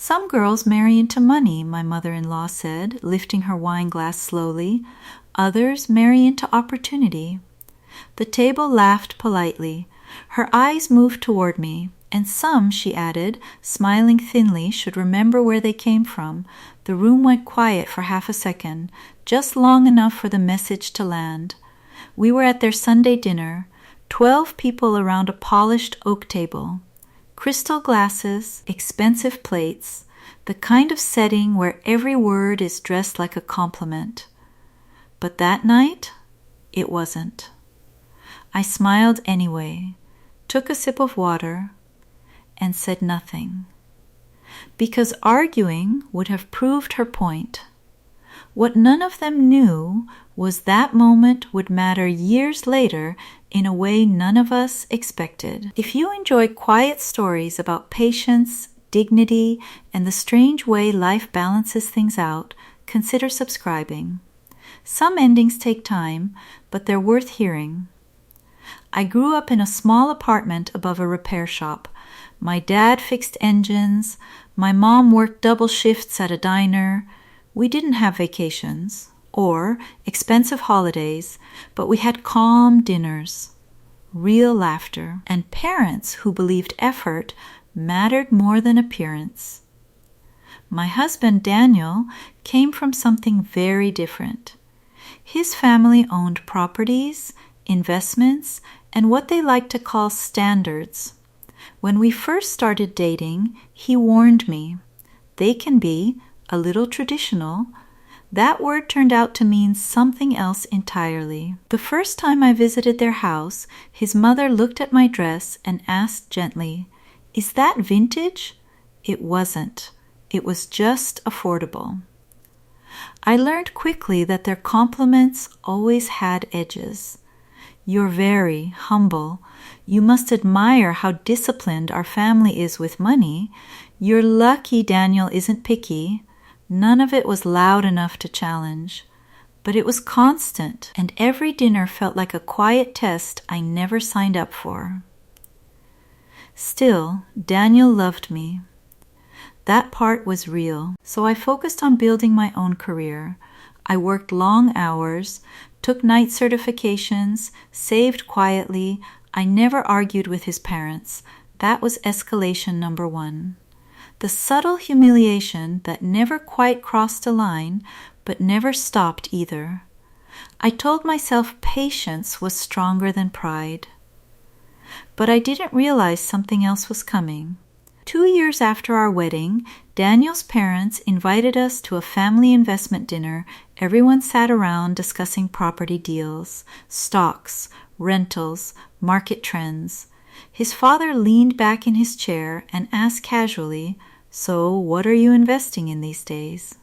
"Some girls marry into money," my mother-in-law said, lifting her wine glass slowly. "Others marry into opportunity." The table laughed politely. Her eyes moved toward me. "And some," she added, smiling thinly, "should remember where they came from." The room went quiet for half a second, just long enough for the message to land. We were at their Sunday dinner, 12 people around a polished oak table. Crystal glasses, expensive plates, the kind of setting where every word is dressed like a compliment. But that night, it wasn't. I smiled anyway, took a sip of water, and said nothing. Because arguing would have proved her point. What none of them knew was that moment would matter years later in a way none of us expected. If you enjoy quiet stories about patience, dignity, and the strange way life balances things out, consider subscribing. Some endings take time, but they're worth hearing. I grew up in a small apartment above a repair shop. My dad fixed engines. My mom worked double shifts at a diner. We didn't have vacations or expensive holidays, but we had calm dinners, real laughter, and parents who believed effort mattered more than appearance. My husband, Daniel, came from something very different. His family owned properties, investments, and what they like to call standards. When we first started dating, he warned me, "They can be a little traditional." That word turned out to mean something else entirely. The first time I visited their house, his mother looked at my dress and asked gently, "Is that vintage?" It wasn't. It was just affordable. I learned quickly that their compliments always had edges. "You're very humble. You must admire how disciplined our family is with money. You're lucky Daniel isn't picky." None of it was loud enough to challenge, but it was constant, and every dinner felt like a quiet test I never signed up for. Still, Daniel loved me. That part was real, so I focused on building my own career. I worked long hours, took night certifications, saved quietly. I never argued with his parents. That was escalation number 1. The subtle humiliation that never quite crossed a line, but never stopped either. I told myself patience was stronger than pride. But I didn't realize something else was coming. 2 years after our wedding, Daniel's parents invited us to a family investment dinner. Everyone sat around discussing property deals, stocks, rentals, market trends. His father leaned back in his chair and asked casually, "So, what are you investing in these days?"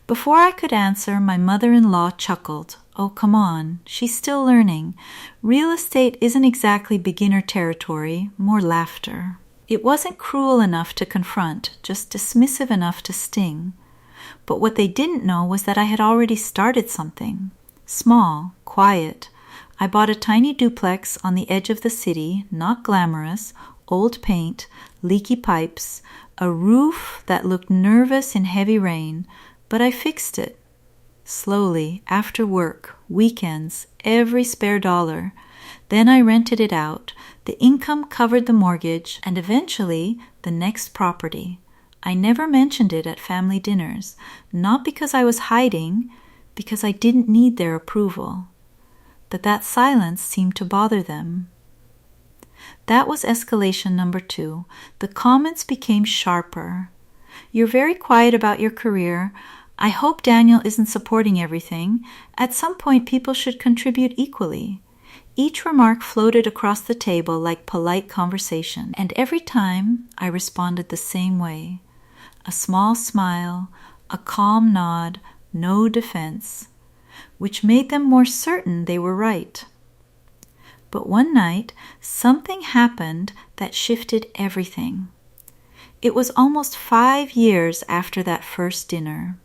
Before I could answer, my mother-in-law chuckled. "Oh, come on, she's still learning. Real estate isn't exactly beginner territory, more laughter." It wasn't cruel enough to confront, just dismissive enough to sting. But what they didn't know was that I had already started something. Small, quiet. I bought a tiny duplex on the edge of the city, not glamorous, old paint, leaky pipes, a roof that looked nervous in heavy rain, but I fixed it. Slowly, after work, weekends, every spare dollar. Then I rented it out. The income covered the mortgage, and eventually the next property. I never mentioned it at family dinners, not because I was hiding, because I didn't need their approval. But that silence seemed to bother them. That was escalation number 2. The comments became sharper. "You're very quiet about your career. I hope Daniel isn't supporting everything. At some point, people should contribute equally." Each remark floated across the table like polite conversation, and every time I responded the same way. A small smile, a calm nod, no defense, which made them more certain they were right. But one night, something happened that shifted everything. It was almost 5 years after that first dinner.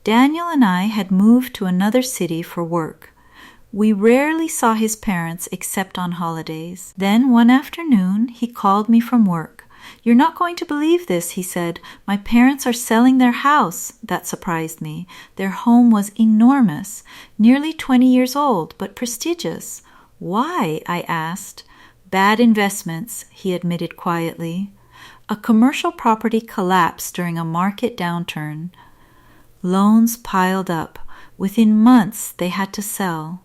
Daniel and I had moved to another city for work. We rarely saw his parents except on holidays. Then one afternoon, he called me from work. "You're not going to believe this," he said. "My parents are selling their house." That surprised me. Their home was enormous, nearly 20 years old, but prestigious. "Why?" I asked. "Bad investments," he admitted quietly. A commercial property collapsed during a market downturn. Loans piled up. Within months, they had to sell.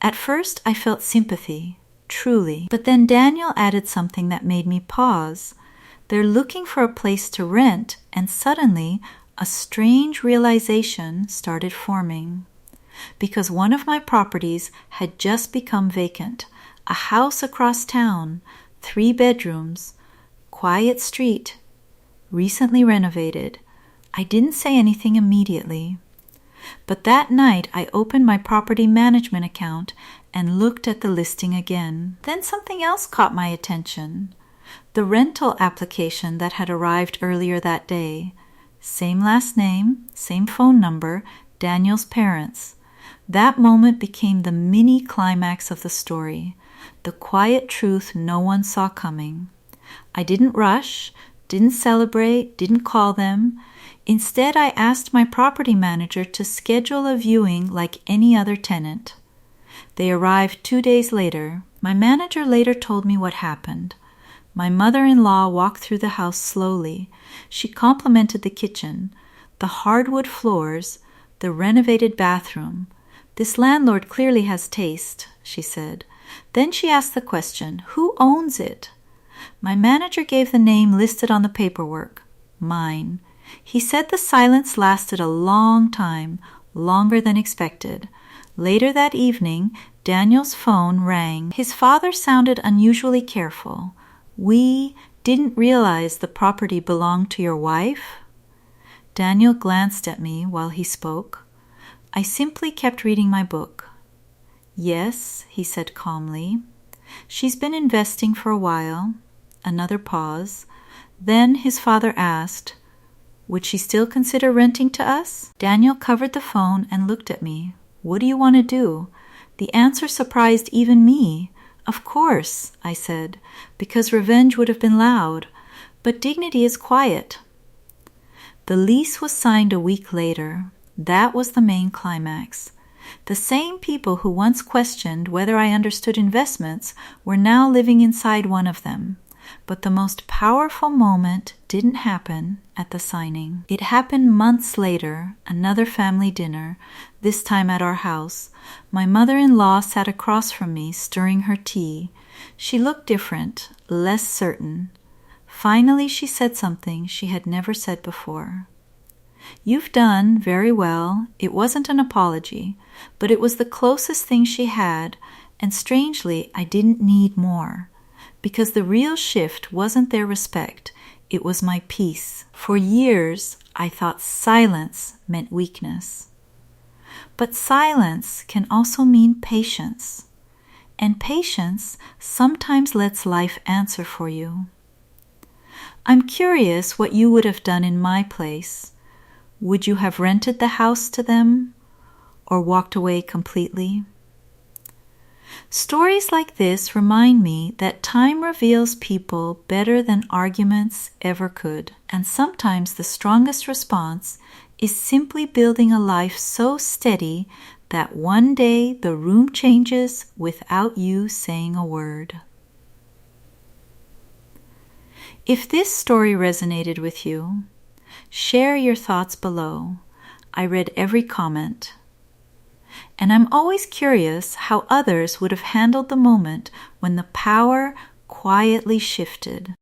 At first, I felt sympathy, truly. But then Daniel added something that made me pause. They're looking for a place to rent, and suddenly, a strange realization started forming. Because one of my properties had just become vacant, a house across town, 3 bedrooms, quiet street, recently renovated. I didn't say anything immediately. But that night I opened my property management account and looked at the listing again. Then something else caught my attention. The rental application that had arrived earlier that day. Same last name, same phone number, Daniel's parents. That moment became the mini climax of the story, the quiet truth no one saw coming. I didn't rush, didn't celebrate, didn't call them. Instead, I asked my property manager to schedule a viewing like any other tenant. They arrived 2 days later. My manager later told me what happened. My mother-in-law walked through the house slowly. She complimented the kitchen, the hardwood floors, the renovated bathroom. "This landlord clearly has taste," she said. Then she asked the question, "Who owns it?" My manager gave the name listed on the paperwork, mine. He said the silence lasted a long time, longer than expected. Later that evening, Daniel's phone rang. His father sounded unusually careful. "We didn't realize the property belonged to your wife?" Daniel glanced at me while he spoke. I simply kept reading my book. "Yes," he said calmly. "She's been investing for a while." Another pause. Then his father asked, "Would she still consider renting to us?" Daniel covered the phone and looked at me. "What do you want to do?" The answer surprised even me. "Of course," I said, because revenge would have been loud. But dignity is quiet. The lease was signed a week later. That was the main climax. The same people who once questioned whether I understood investments were now living inside one of them. But the most powerful moment didn't happen at the signing. It happened months later, another family dinner, this time at our house. My mother-in-law sat across from me, stirring her tea. She looked different, less certain. Finally, she said something she had never said before. "You've done very well." It wasn't an apology, but it was the closest thing she had, and strangely, I didn't need more. Because the real shift wasn't their respect, it was my peace. For years, I thought silence meant weakness. But silence can also mean patience. And patience sometimes lets life answer for you. I'm curious what you would have done in my place. Would you have rented the house to them or walked away completely? Stories like this remind me that time reveals people better than arguments ever could. And sometimes the strongest response is simply building a life so steady that one day the room changes without you saying a word. If this story resonated with you, share your thoughts below. I read every comment. And I'm always curious how others would have handled the moment when the power quietly shifted.